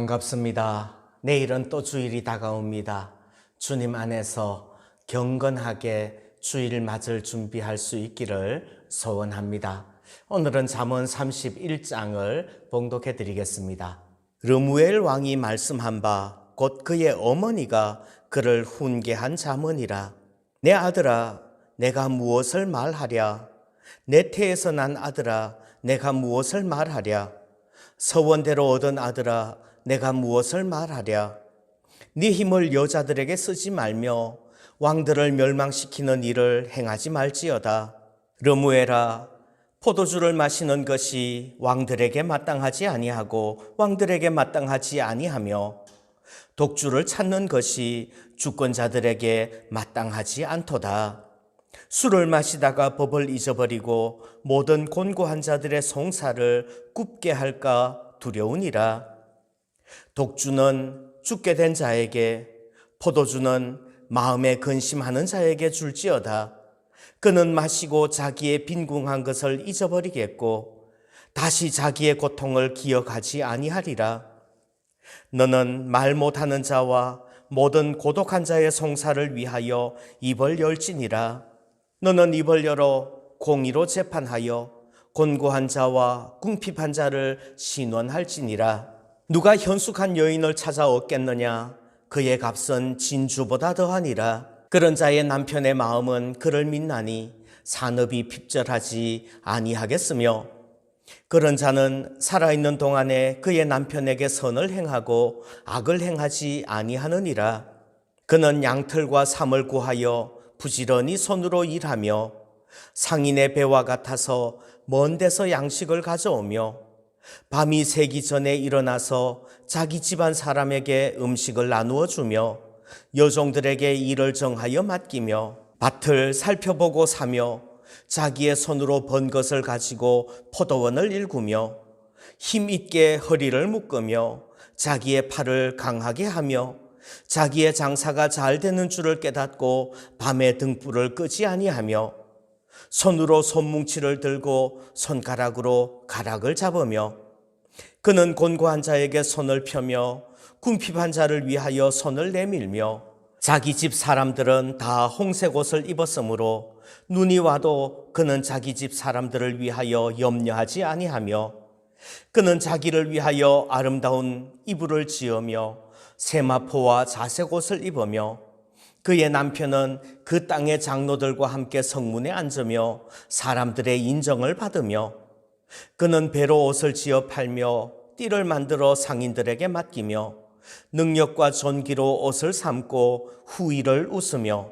반갑습니다. 내일은 또 주일이 다가옵니다. 주님 안에서 경건하게 주일 맞을 준비할 수 있기를 소원합니다. 오늘은 잠언 31장을 봉독해 드리겠습니다. 르무엘 왕이 말씀한 바 곧 그의 어머니가 그를 훈계한 잠언이라. 내 아들아, 내가 무엇을 말하랴? 내 태에서 난 아들아, 내가 무엇을 말하랴? 서원대로 얻은 아들아, 내가 무엇을 말하랴? 네 힘을 여자들에게 쓰지 말며 왕들을 멸망시키는 일을 행하지 말지어다. 르무엘아, 포도주를 마시는 것이 왕들에게 마땅하지 아니하고 왕들에게 마땅하지 아니하며 독주를 찾는 것이 주권자들에게 마땅하지 않도다. 술을 마시다가 법을 잊어버리고 모든 곤고한 자들의 송사를 굽게 할까 두려우니라. 독주는 죽게 된 자에게, 포도주는 마음에 근심하는 자에게 줄지어다. 그는 마시고 자기의 빈궁한 것을 잊어버리겠고 다시 자기의 고통을 기억하지 아니하리라. 너는 말 못하는 자와 모든 고독한 자의 송사를 위하여 입을 열지니라. 너는 입을 열어 공의로 재판하여 곤고한 자와 궁핍한 자를 신원할지니라. 누가 현숙한 여인을 찾아 얻겠느냐? 그의 값은 진주보다 더하니라. 그런 자의 남편의 마음은 그를 믿나니 산업이 핍절하지 아니하겠으며, 그런 자는 살아있는 동안에 그의 남편에게 선을 행하고 악을 행하지 아니하느니라. 그는 양털과 삼을 구하여 부지런히 손으로 일하며 상인의 배와 같아서 먼 데서 양식을 가져오며 밤이 새기 전에 일어나서 자기 집안 사람에게 음식을 나누어 주며 여종들에게 일을 정하여 맡기며 밭을 살펴보고 사며 자기의 손으로 번 것을 가지고 포도원을 일구며 힘있게 허리를 묶으며 자기의 팔을 강하게 하며 자기의 장사가 잘 되는 줄을 깨닫고 밤에 등불을 끄지 아니하며 손으로 손뭉치를 들고 손가락으로 가락을 잡으며 그는 곤고한 자에게 손을 펴며 궁핍한 자를 위하여 손을 내밀며 자기 집 사람들은 다 홍색 옷을 입었으므로 눈이 와도 그는 자기 집 사람들을 위하여 염려하지 아니하며 그는 자기를 위하여 아름다운 이불을 지으며 세마포와 자색 옷을 입으며 그의 남편은 그 땅의 장로들과 함께 성문에 앉으며 사람들의 인정을 받으며 그는 배로 옷을 지어 팔며 띠를 만들어 상인들에게 맡기며 능력과 존귀로 옷을 삼고 후의를 웃으며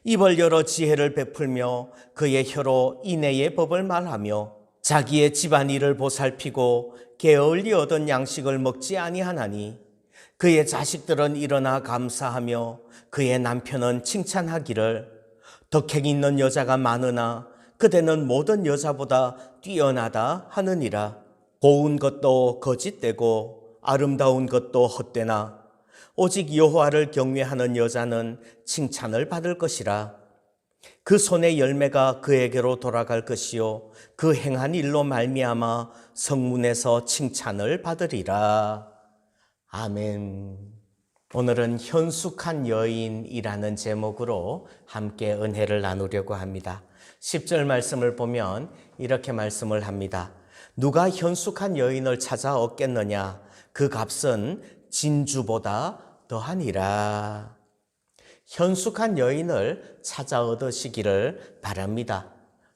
입을 열어 지혜를 베풀며 그의 혀로 인애의 법을 말하며 자기의 집안일을 보살피고 게을리 얻은 양식을 먹지 아니하나니 그의 자식들은 일어나 감사하며 그의 남편은 칭찬하기를 덕행 있는 여자가 많으나 그대는 모든 여자보다 뛰어나다 하느니라. 고운 것도 거짓되고 아름다운 것도 헛되나 오직 여호와를 경외하는 여자는 칭찬을 받을 것이라. 그 손의 열매가 그에게로 돌아갈 것이요 그 행한 일로 말미암아 성문에서 칭찬을 받으리라. 아멘. 오늘은 현숙한 여인이라는 제목으로 함께 은혜를 나누려고 합니다. 10절 말씀을 보면 이렇게 말씀을 합니다. 누가 현숙한 여인을 찾아 얻겠느냐? 그 값은 진주보다 더하니라. 현숙한 여인을 찾아 얻으시기를 바랍니다.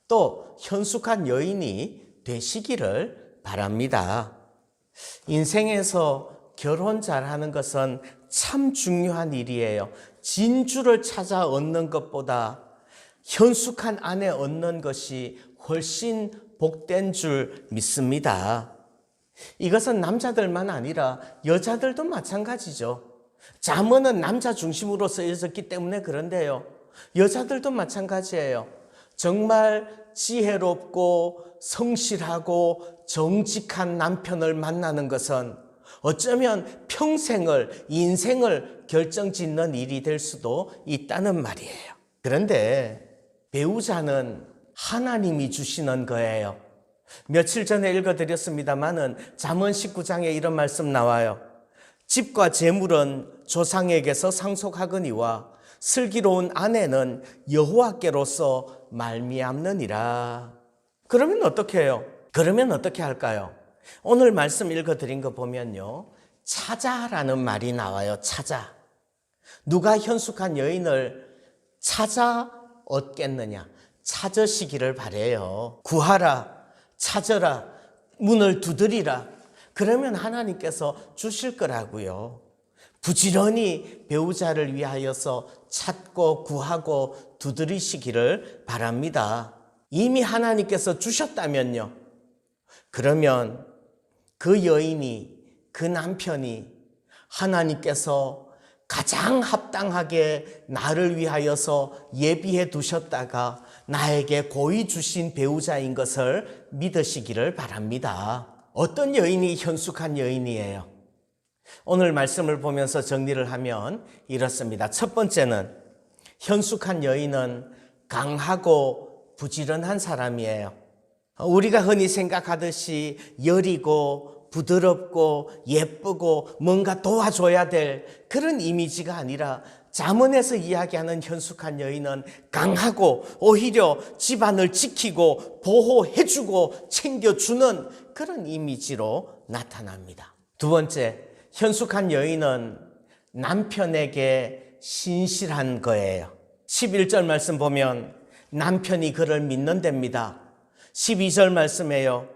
또 현숙한 여인이 되시기를 바랍니다. 인생에서 결혼 잘하는 것은 참 중요한 일이에요. 진주를 찾아 얻는 것보다 현숙한 아내 얻는 것이 훨씬 복된 줄 믿습니다. 이것은 남자들만 아니라 여자들도 마찬가지죠. 잠언은 남자 중심으로 쓰여졌기 때문에 그런데요. 여자들도 마찬가지예요. 정말 지혜롭고 성실하고 정직한 남편을 만나는 것은 어쩌면 평생을, 인생을 결정짓는 일이 될 수도 있다는 말이에요. 그런데 배우자는 하나님이 주시는 거예요. 며칠 전에 읽어드렸습니다마는 잠언 19장에 이런 말씀 나와요. 집과 재물은 조상에게서 상속하거니와 슬기로운 아내는 여호와께로서 말미암느니라. 그러면 어떻게 해요? 그러면 어떻게 할까요? 오늘 말씀 읽어드린 거 보면요, 찾아라는 말이 나와요. 찾아. 누가 현숙한 여인을 찾아 얻겠느냐? 찾으시기를 바래요. 구하라, 찾으라, 문을 두드리라. 그러면 하나님께서 주실 거라고요. 부지런히 배우자를 위하여서 찾고 구하고 두드리시기를 바랍니다. 이미 하나님께서 주셨다면요, 그러면 그 여인이, 그 남편이 하나님께서 가장 합당하게 나를 위하여서 예비해 두셨다가 나에게 고이 주신 배우자인 것을 믿으시기를 바랍니다. 어떤 여인이 현숙한 여인이에요? 오늘 말씀을 보면서 정리를 하면 이렇습니다. 첫 번째는, 현숙한 여인은 강하고 부지런한 사람이에요. 우리가 흔히 생각하듯이 여리고 부드럽고 예쁘고 뭔가 도와줘야 될 그런 이미지가 아니라, 잠언에서 이야기하는 현숙한 여인은 강하고 오히려 집안을 지키고 보호해주고 챙겨주는 그런 이미지로 나타납니다. 두 번째, 현숙한 여인은 남편에게 신실한 거예요. 11절 말씀 보면 남편이 그를 믿는답니다. 12절 말씀에요,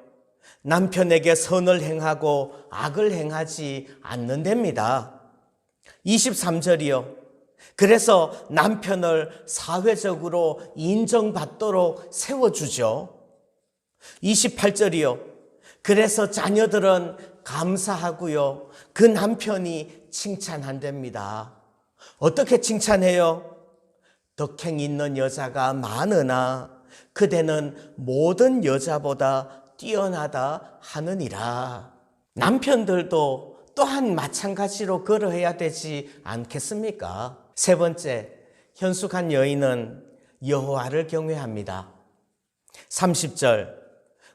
남편에게 선을 행하고 악을 행하지 않는답니다. 23절이요, 그래서 남편을 사회적으로 인정받도록 세워주죠. 28절이요, 그래서 자녀들은 감사하고요, 그 남편이 칭찬한답니다. 어떻게 칭찬해요? 덕행 있는 여자가 많으나 그대는 모든 여자보다 뛰어나다 하느니라. 남편들도 또한 마찬가지로 그러해야 되지 않겠습니까? 세 번째, 현숙한 여인은 여호와를 경외합니다. 30절,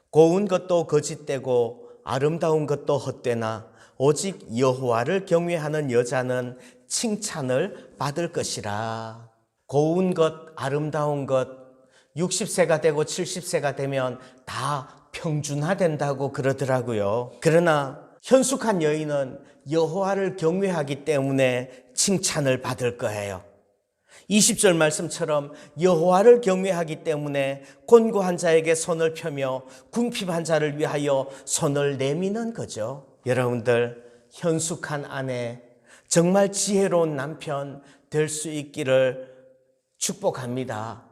고운 것도 거짓되고 아름다운 것도 헛되나 오직 여호와를 경외하는 여자는 칭찬을 받을 것이라. 고운 것, 아름다운 것, 60세가 되고 70세가 되면 다 평준화된다고 그러더라고요. 그러나 현숙한 여인은 여호와를 경외하기 때문에 칭찬을 받을 거예요. 20절 말씀처럼 여호와를 경외하기 때문에 곤고한 자에게 손을 펴며 궁핍한 자를 위하여 손을 내미는 거죠. 여러분들, 현숙한 아내, 정말 지혜로운 남편 될 수 있기를 축복합니다.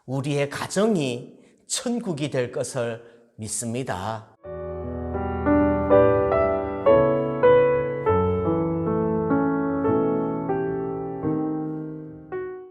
우리의 가정이 천국이 될 것을 믿습니다.